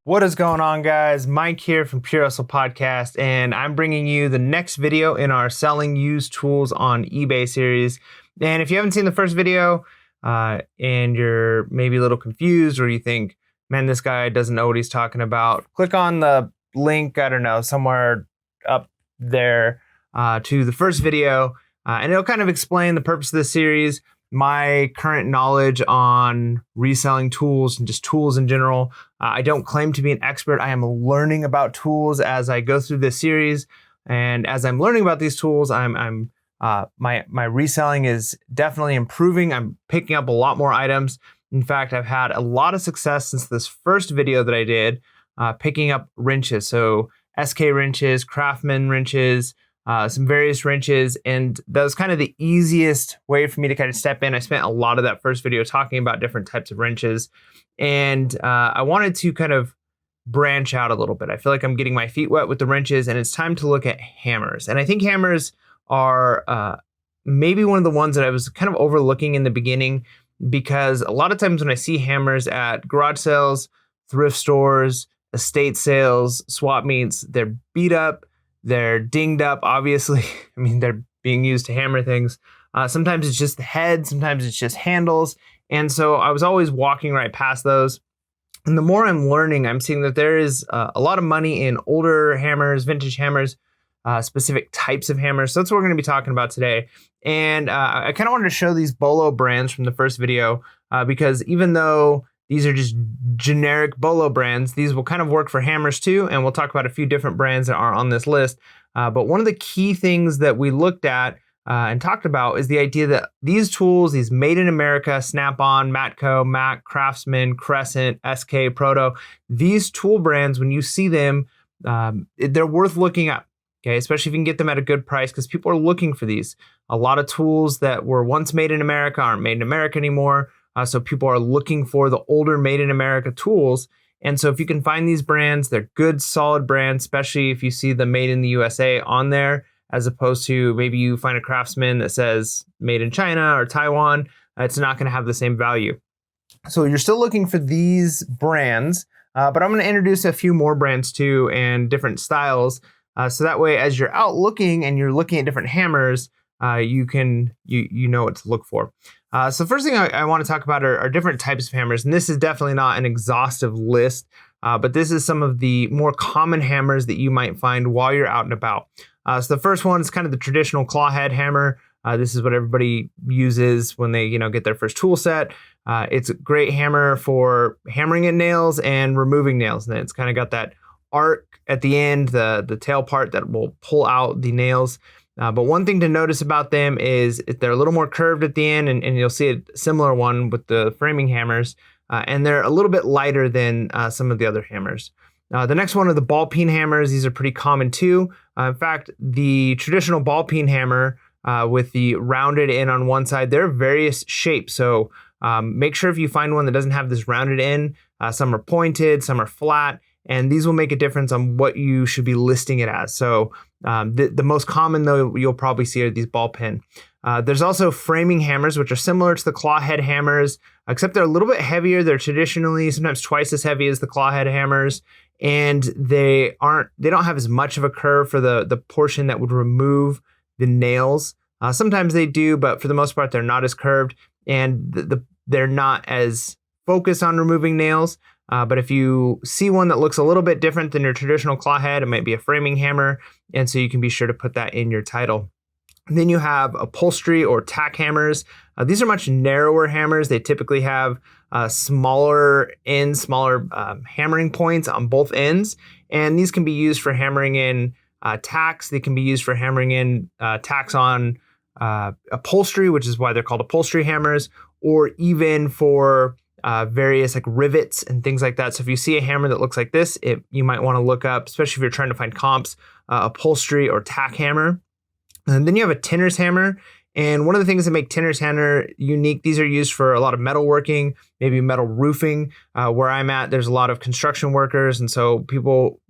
What is going on, guys? Mike here from Pure Hustle Podcast, and I'm bringing you the next video in our Selling Used Tools on eBay series. And if you haven't seen the first video and you're maybe a little confused or you think, man, this guy doesn't know what he's talking about, click on the link, I don't know, somewhere up there to the first video, and it'll kind of explain the purpose of this series, my current knowledge on reselling tools and just tools in general. I don't claim to be an expert. I am learning about tools as I go through this series, and as I'm learning about these tools, my reselling is definitely improving. I'm picking up a lot more items. In fact, I've had a lot of success since this first video that I did, picking up wrenches. So SK wrenches, Craftsman wrenches, some various wrenches, and that was kind of the easiest way for me to kind of step in. I spent a lot of that first video talking about different types of wrenches, and I wanted to kind of branch out a little bit. I feel like I'm getting my feet wet with the wrenches, and it's time to look at hammers. And I think hammers are maybe one of the ones that I was kind of overlooking in the beginning, because a lot of times when I see hammers at garage sales, thrift stores, estate sales, swap meets, they're beat up, they're dinged up, obviously. I mean, they're being used to hammer things. Sometimes it's just the head, sometimes it's just handles. And so I was always walking right past those. And the more I'm learning, I'm seeing that there is a lot of money in older hammers, vintage hammers, specific types of hammers. So that's what we're going to be talking about today. And I kind of wanted to show these Bellow brands from the first video because even though these are just generic Bellow brands, these will kind of work for hammers too. And we'll talk about a few different brands that are on this list. But one of the key things that we looked at and talked about is the idea that these tools, these made in America, Snap-on, Matco, Mac, Craftsman, Crescent, SK, Proto, these tool brands, when you see them, they're worth looking up. Okay, especially if you can get them at a good price, because people are looking for these. A lot of tools that were once made in America aren't made in America anymore. So people are looking for the older made in America tools. And so if you can find these brands, they're good, solid brands, especially if you see the made in the USA on there, as opposed to maybe you find a Craftsman that says made in China or Taiwan, it's not going to have the same value. So you're still looking for these brands, but I'm going to introduce a few more brands too and different styles. So that way, as you're out looking and you're looking at different hammers, you know what to look for. So the first thing I want to talk about are different types of hammers, and this is definitely not an exhaustive list, but this is some of the more common hammers that you might find while you're out and about. So the first one is kind of the traditional claw head hammer. This is what everybody uses when they get their first tool set. It's a great hammer for hammering in nails and removing nails, and it's kind of got that arc at the end, the tail part that will pull out the nails. But one thing to notice about them is they're a little more curved at the end, and you'll see a similar one with the framing hammers, and they're a little bit lighter than some of the other hammers. The next one are the ball peen hammers. These are pretty common too. In fact, the traditional ball peen hammer with the rounded end on one side, they're various shapes. So make sure if you find one that doesn't have this rounded end, some are pointed, some are flat, and these will make a difference on what you should be listing it as. So the most common, though, you'll probably see are these ball peen. There's also framing hammers, which are similar to the claw head hammers, except they're a little bit heavier. They're traditionally sometimes twice as heavy as the claw head hammers, and they don't have as much of a curve for the portion that would remove the nails. Sometimes they do, but for the most part, they're not as curved, and they're not as focused on removing nails. But if you see one that looks a little bit different than your traditional claw head, it might be a framing hammer, and so you can be sure to put that in your title. And then you have upholstery or tack hammers. These are much narrower hammers. They typically have smaller ends, smaller hammering points on both ends, and these can be used for hammering in tacks. They can be used for hammering in tacks on upholstery, which is why they're called upholstery hammers, or even for various like rivets and things like that. So if you see a hammer that looks like this, you might want to look up, especially if you're trying to find comps, upholstery or tack hammer. And then you have a tinner's hammer. And one of the things that make tinner's hammer unique, these are used for a lot of metalworking, maybe metal roofing. Where I'm at, there's a lot of construction workers. And so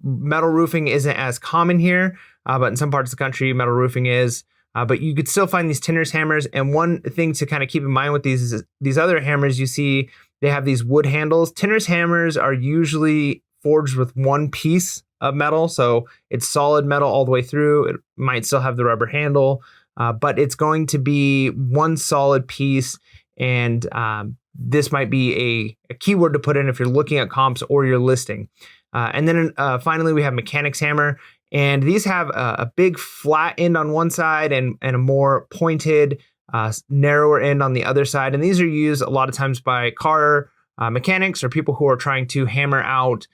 metal roofing isn't as common here, but in some parts of the country, metal roofing is. But you could still find these tinner's hammers. And one thing to kind of keep in mind with these other hammers, you see they have these wood handles. Tinner's hammers are usually forged with one piece of metal. So it's solid metal all the way through. It might still have the rubber handle, but it's going to be one solid piece. And this might be a keyword to put in if you're looking at comps or you're listing. And then finally, we have mechanics hammer. And these have a big flat end on one side and a more pointed, narrower end on the other side. And these are used a lot of times by car mechanics or people who are trying to hammer out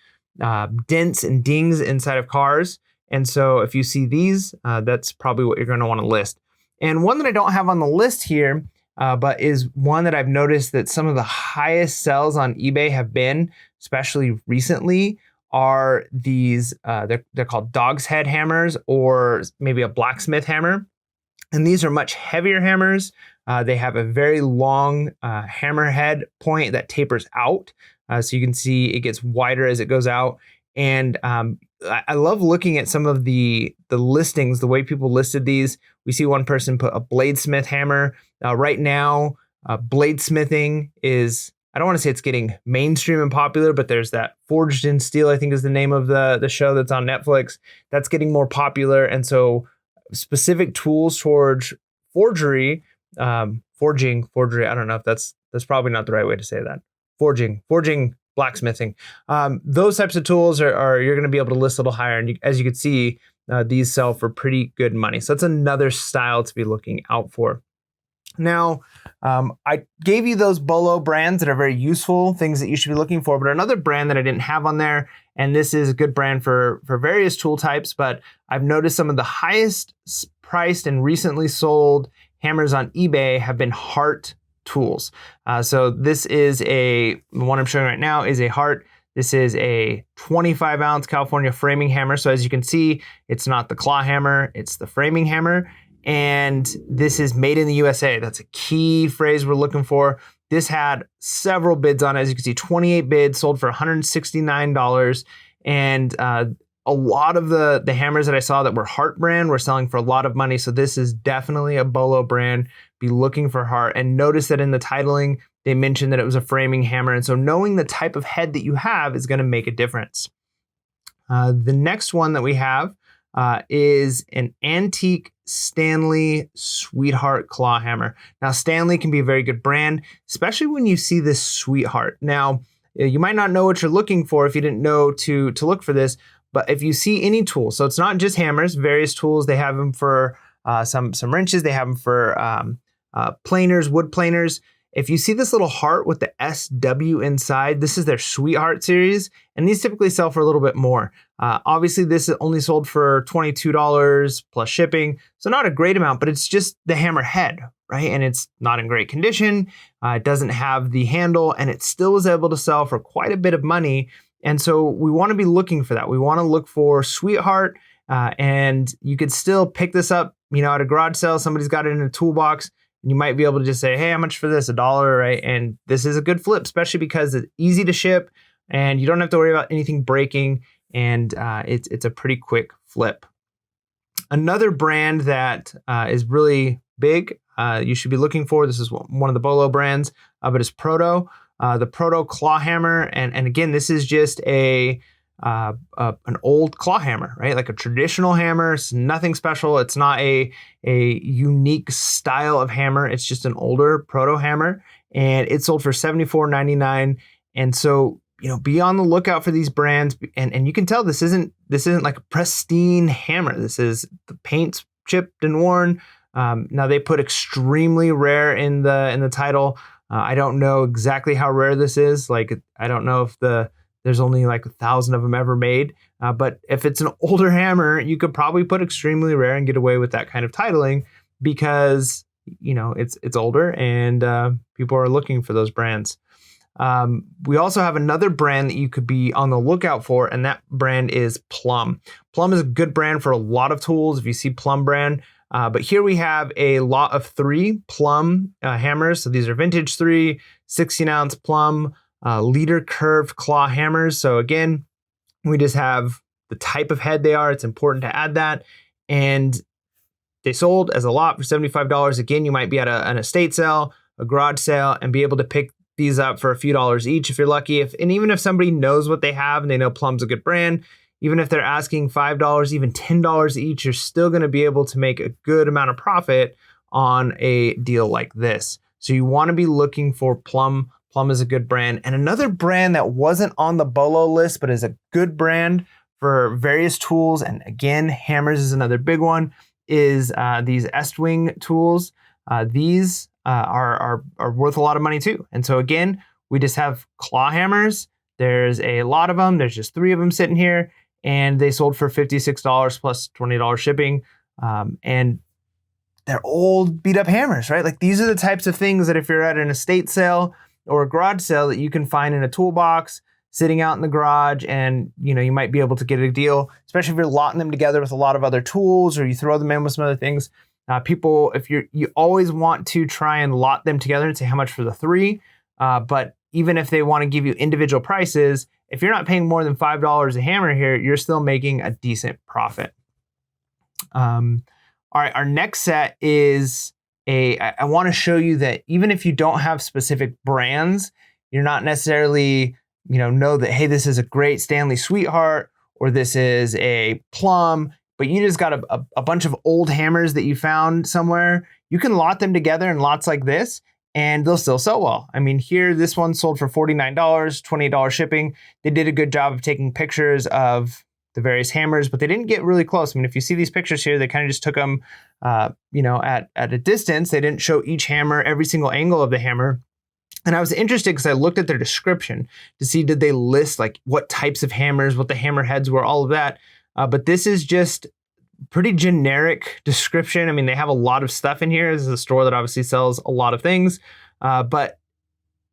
dents and dings inside of cars. And so if you see these, that's probably what you're going to want to list. And one that I don't have on the list here, but is one that I've noticed that some of the highest sells on eBay have been, especially recently, are these, they're called dog's head hammers or maybe a blacksmith hammer. And these are much heavier hammers. They have a very long hammer head point that tapers out. So you can see it gets wider as it goes out. And I love looking at some of the listings, the way people listed these. We see one person put a bladesmith hammer. Right now, bladesmithing is, I don't want to say it's getting mainstream and popular, but there's that Forged in Steel, I think is the name of the show that's on Netflix. That's getting more popular. And so specific tools towards forgery, forging, I don't know if that's probably not the right way to say that. Forging, blacksmithing. Those types of tools are you're going to be able to list a little higher. And as you can see, these sell for pretty good money. So that's another style to be looking out for. Now, I gave you those Bellow brands that are very useful, things that you should be looking for, but another brand that I didn't have on there, and this is a good brand for various tool types, but I've noticed some of the highest priced and recently sold hammers on eBay have been Hart tools. So this is the one I'm showing right now is a Hart. This is a 25 ounce California framing hammer. So as you can see, it's not the claw hammer, it's the framing hammer. And this is made in the USA. That's a key phrase we're looking for. This had several bids on it. As you can see, 28 bids, sold for $169. And a lot of the hammers that I saw that were Hart brand were selling for a lot of money. So this is definitely a Bellow brand. Be looking for Hart. And notice that in the titling, they mentioned that it was a framing hammer. And so knowing the type of head that you have is going to make a difference. The next one that we have is an antique Stanley Sweetheart claw hammer. Now, Stanley can be a very good brand, especially when you see this Sweetheart. Now, you might not know what you're looking for if you didn't know to look for this, but if you see any tool, so it's not just hammers, various tools, they have them for some wrenches, they have them for planers, wood planers. If you see this little heart with the SW inside, this is their Sweetheart series, and these typically sell for a little bit more. Obviously, this is only sold for $22 plus shipping, so not a great amount, but it's just the hammer head, right? And it's not in great condition. It doesn't have the handle, and it still was able to sell for quite a bit of money. And so we want to be looking for that. We want to look for Sweetheart, and you could still pick this up, at a garage sale. Somebody's got it in a toolbox. You might be able to just say, hey, how much for this? $1, right? And this is a good flip, especially because it's easy to ship and you don't have to worry about anything breaking. And it's a pretty quick flip. Another brand that is really big, you should be looking for, this is one of the Bellow brands, but it's Proto, the Proto claw hammer. And again, this is just an old claw hammer, right? Like a traditional hammer. It's nothing special. It's not a unique style of hammer. It's just an older Proto hammer, and it sold for $74.99. And so, be on the lookout for these brands. And you can tell this isn't like a pristine hammer. This is the paint's chipped and worn. Now they put extremely rare in the title. I don't know exactly how rare this is. Like, I don't know if there's only like 1,000 of them ever made. But if it's an older hammer, you could probably put extremely rare and get away with that kind of titling because, it's older and people are looking for those brands. We also have another brand that you could be on the lookout for, and that brand is Plum. Plum is a good brand for a lot of tools if you see Plum brand. But here we have a lot of 3 Plum hammers. So these are vintage 3, 16-ounce Plum, leader curved claw hammers. So again, we just have the type of head they are. It's important to add that. And they sold as a lot for $75. Again, you might be at an estate sale, a garage sale, and be able to pick these up for a few dollars each if you're lucky. And even if somebody knows what they have and they know Plum's a good brand, even if they're asking $5, even $10 each, you're still going to be able to make a good amount of profit on a deal like this. So you want to be looking for Plum. Plum is a good brand. And another brand that wasn't on the Bellow list, but is a good brand for various tools, and again, hammers is another big one, is these Estwing tools. These are worth a lot of money too. And so again, we just have claw hammers. There's a lot of them. There's just 3 of them sitting here, and they sold for $56 plus $20 shipping. And they're old beat up hammers, right? Like these are the types of things that if you're at an estate sale or a garage sale that you can find in a toolbox sitting out in the garage, and you might be able to get a deal, especially if you're lotting them together with a lot of other tools, or you throw them in with some other things. People, if you always want to try and lot them together and say how much for the 3, but even if they want to give you individual prices, if you're not paying more than $5 a hammer here, you're still making a decent profit. All right, our next set is I want to show you that even if you don't have specific brands, you're not necessarily know that, hey, this is a great Stanley Sweetheart or this is a Plum, but you just got a bunch of old hammers that you found somewhere. You can lot them together in lots like this, and they'll still sell well. I mean, here, this one sold for $49, $28 shipping. They did a good job of taking pictures of the various hammers, but they didn't get really close. I mean, if you see these pictures here, they kind of just took them, at a distance. They didn't show each hammer, every single angle of the hammer. And I was interested because I looked at their description to see, did they list like what types of hammers, what the hammer heads were, all of that. But this is just pretty generic description. I mean, they have a lot of stuff in here. This is a store that obviously sells a lot of things, but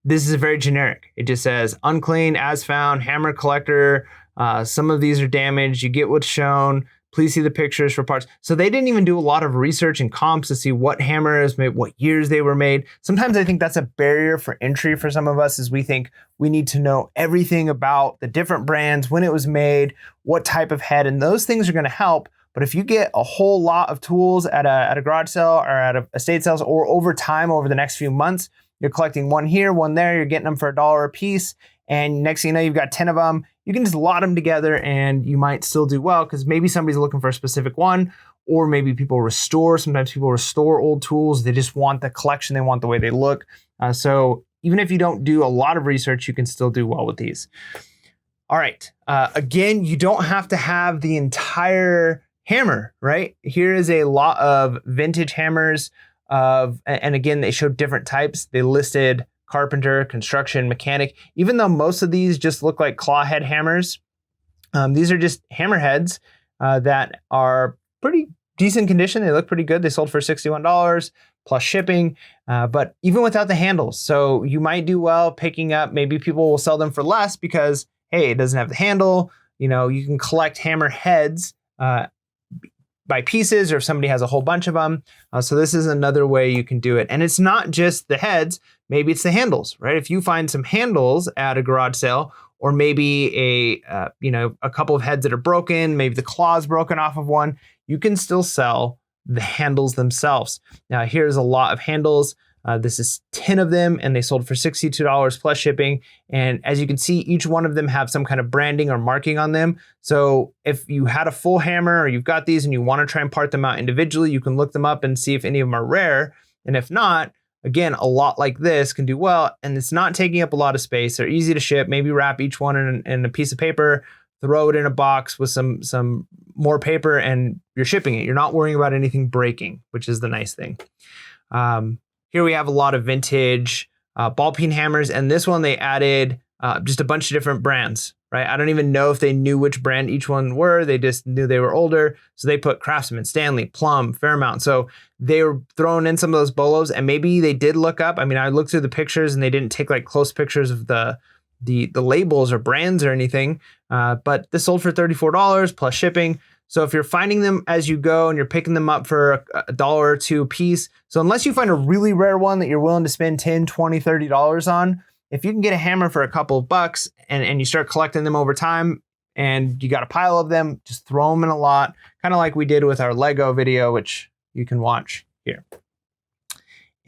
this is very generic. It just says unclean, as found, hammer collector. Some of these are damaged. You get what's shown. Please see the pictures for parts. So they didn't even do a lot of research and comps to see what hammers made, what years they were made. Sometimes I think that's a barrier for entry for some of us, is we think we need to know everything about the different brands, when it was made, what type of head, and those things are going to help. But if you get a whole lot of tools at a garage sale or at a estate sales, or over time, over the next few months, you're collecting one here, one there, you're getting them for $1 a piece, and next thing you know, you've got 10 of them. You can just lot them together and you might still do well, because maybe somebody's looking for a specific one, or maybe people restore. Sometimes people restore old tools. They just want the collection. They want the way they look. So even if you don't do a lot of research, you can still do well with these. All right. Again, you don't have to have the entire hammer, right? Here is a lot of vintage hammers and again, they showed different types. They listed carpenter, construction, mechanic. Even though most of these just look like claw head hammers, these are just hammer heads that are pretty decent condition. They look pretty good. They sold for $61 plus shipping, but even without the handles. So you might do well picking up, maybe people will sell them for less because, hey, it doesn't have the handle. You can collect hammer heads by pieces, or if somebody has a whole bunch of them. So this is another way you can do it. And it's not just the heads, maybe it's the handles, right? If you find some handles at a garage sale, or maybe a couple of heads that are broken, maybe the claw's broken off of one, you can still sell the handles themselves. Now here's a lot of handles. This is 10 of them, and they sold for $62 plus shipping. And as you can see, each one of them have some kind of branding or marking on them. So if you had a full hammer, or you've got these and you want to try and part them out individually, you can look them up and see if any of them are rare. And if not, again, a lot like this can do well, and it's not taking up a lot of space. They're easy to ship. Maybe wrap each one in a piece of paper, throw it in a box with some more paper, and you're shipping it. You're not worrying about anything breaking, which is the nice thing. Here we have a lot of vintage ball peen hammers, and this one they added just a bunch of different brands, right? I don't even know if they knew which brand each one were. They just knew they were older. So they put Craftsman, Stanley, Plum, Fairmount. So they were throwing in some of those Bellows, and maybe they did look up. I mean, I looked through the pictures and they didn't take like close pictures of the labels or brands or anything, but this sold for $34 plus shipping. So if you're finding them as you go and you're picking them up for $1 or $2 a piece, so unless you find a really rare one that you're willing to spend $10, $20, $30 on, if you can get a hammer for a couple of bucks and you start collecting them over time and you got a pile of them, just throw them in a lot, kind of like we did with our Lego video, which you can watch here.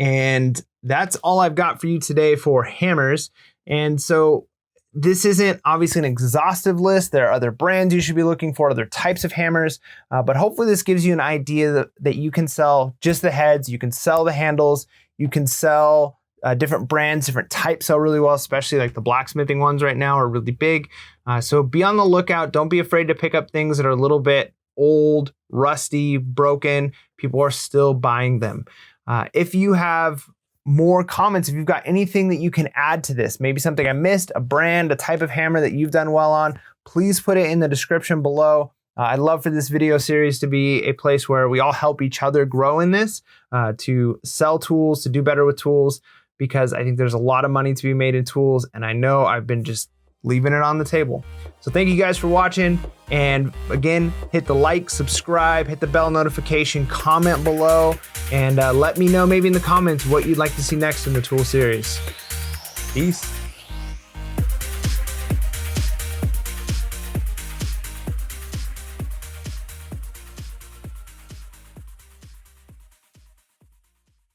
And that's all I've got for you today for hammers. And so this isn't obviously an exhaustive list. There are other brands you should be looking for, other types of hammers, but hopefully this gives you an idea that you can sell just the heads, you can sell the handles, you can sell different brands, different types sell really well, especially like the blacksmithing ones right now are really big. So be on the lookout. Don't be afraid to pick up things that are a little bit old, rusty, broken. People are still buying them. If you have more comments, if you've got anything that you can add to this, maybe something I missed, a brand, a type of hammer that you've done well on, please put it in the description below. I'd love for this video series to be a place where we all help each other grow in this, to sell tools, to do better with tools, because I think there's a lot of money to be made in tools, and I know I've been just leaving it on the table. So thank you guys for watching. And again, hit the like, subscribe, hit the bell notification, comment below, and let me know maybe in the comments what you'd like to see next in the tool series. Peace.